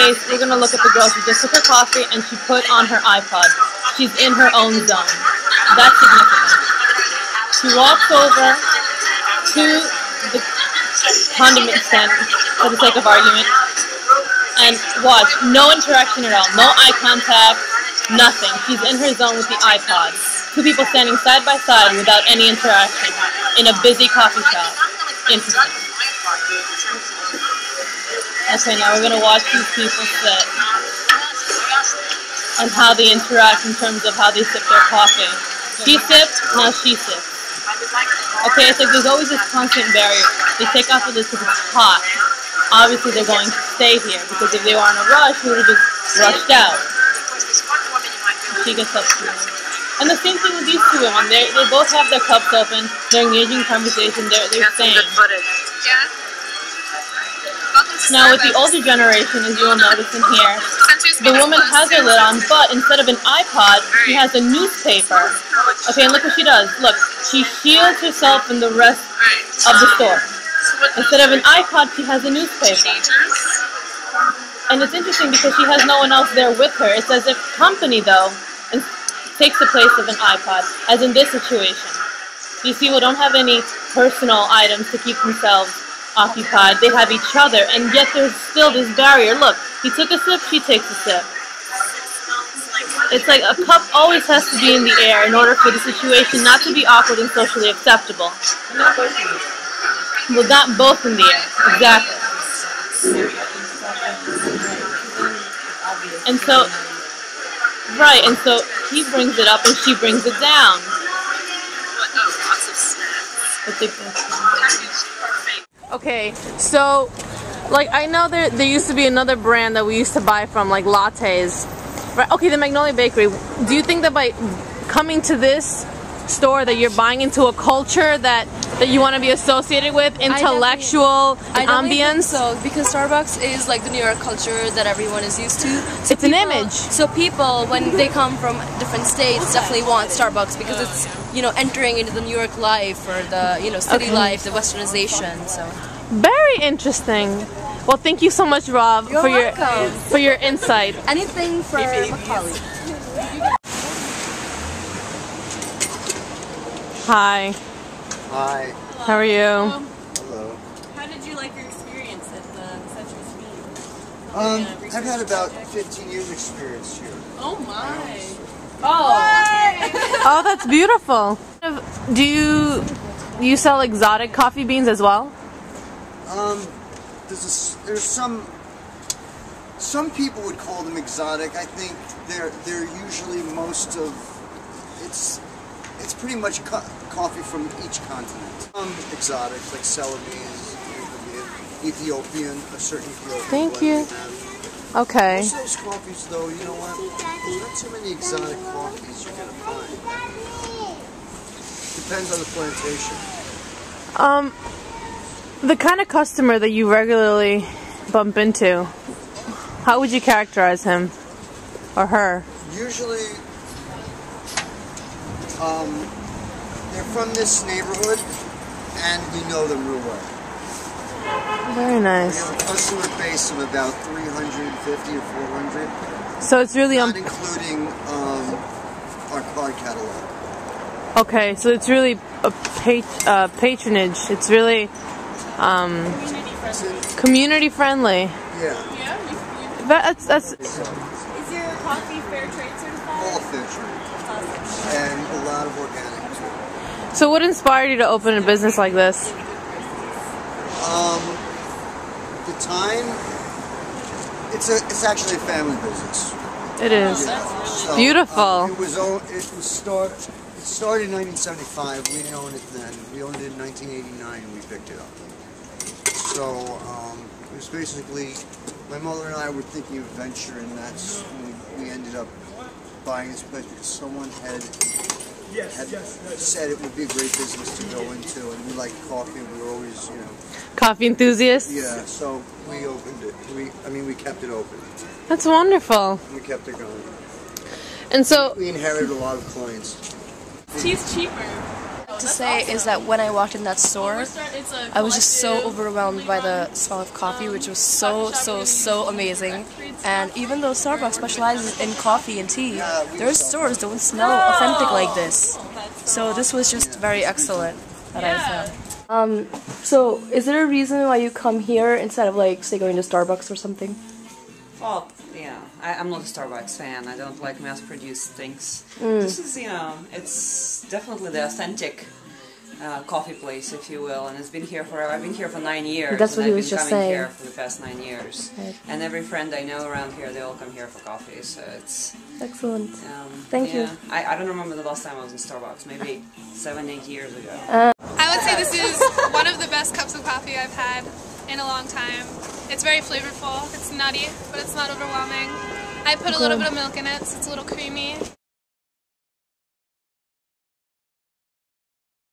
case, we're going to look at the girl who just took her coffee and she put on her iPod. She's in her own zone. That's significant. She walks over to the condiment stand, for the sake of argument, and watch, no interaction at all, no eye contact, nothing. She's in her zone with the iPod. Two people standing side by side without any interaction in a busy coffee shop. Interesting. Okay, now we're going to watch these people sit and how they interact in terms of how they sip their coffee. She sips, now she sips. Okay, it's like there's always this constant barrier. They take off of this because it's hot. Obviously they're going to stay here because if they were in a rush, they would have just rushed out. She gets up to me. And the same thing with these two women. They both have their cups open. They're engaging in conversation. They're saying. Now with the older generation, as you will notice in here, the woman has her lid on, but instead of an iPod, she has a newspaper. Okay, and look what she does. Look, she shields herself from the rest of the store. Instead of an iPod, she has a newspaper. And it's interesting because she has no one else there with her. It's as if company, though, takes the place of an iPod, as in this situation. These people don't have any personal items to keep themselves occupied. They have each other, and yet there's still this barrier. Look, he took a sip, she takes a sip. It's like a cup always has to be in the air in order for the situation not to be awkward and socially acceptable. Well, not both in the air. Exactly. And so, right, and so he brings it up and she brings it down. Okay, so, like, I know there used to be another brand that we used to buy from, like lattes. Right? Okay, the Magnolia Bakery. Do you think that by coming to this store that you're buying into a culture that you want to be associated with, intellectual ambience? So, because Starbucks is like the New York culture that everyone is used to. So it's an image. So people, when they come from different states, definitely want Starbucks because it's, you know, entering into the New York life or the, you know, city life, the westernization. So very interesting. Well, thank you so much, Rob, for your insight. Anything for Macaulay. Hi. Hi. How are you? Hello. How did you like your experience at the Sensuous Mead? I've had about 15 years experience here. Oh my. Oh, that's beautiful. Do you sell exotic coffee beans as well? There's some people would call them exotic. I think they're usually most of it's pretty much coffee from each continent. Exotic, like Celebes, Ethiopian, a certain Ethiopian. Thank you. Okay. Most of those coffees, though, you know what? There's not too many exotic coffees you're gonna find. Depends on the plantation. The kind of customer that you regularly bump into, how would you characterize him or her? Usually, they're from this neighborhood, and we know them real well. Very nice. We have a customer base of about 350 or 400. So it's really not including our card catalog. Okay, so it's really a patronage. It's really community friendly. Yeah. That's. Is your coffee fair trade certified? All fair trade. Awesome. And a lot of organic too. So what inspired you to open a business like this? The time, it's actually a family business. It is. Yeah. So, Beautiful. It started in 1975. We didn't own it then. We owned it in 1989 and we picked it up. So it was basically, my mother and I were thinking of venture, and that's when we ended up buying this place because someone had said it would be a great business to go into, and we like coffee. We were always, you know, coffee enthusiasts. Yeah, so we opened it. We kept it open. That's wonderful. We kept it going. And so we inherited a lot of clients. She's cheaper. to say is that when I walked in that store, I was just so overwhelmed by the smell of coffee, which was so amazing. And even though Starbucks specializes in coffee and tea, their stores don't smell authentic like this. So this was just very excellent that I found. So is there a reason why you come here instead of like say going to Starbucks or something? Well, yeah, I'm not a Starbucks fan. I don't like mass-produced things. This is, you know, it's definitely the authentic coffee place, if you will, and it's been here forever. I've been here for 9 years. That's what and he I've was been just coming saying. here for the past 9 years. Right. And every friend I know around here, they all come here for coffee, so it's... Excellent. Thank you. I don't remember the last time I was in Starbucks, maybe 7-8 years ago. I would say this is one of the best cups of coffee I've had in a long time. It's very flavorful, it's nutty, but it's not overwhelming. I put a little bit of milk in it, so it's a little creamy.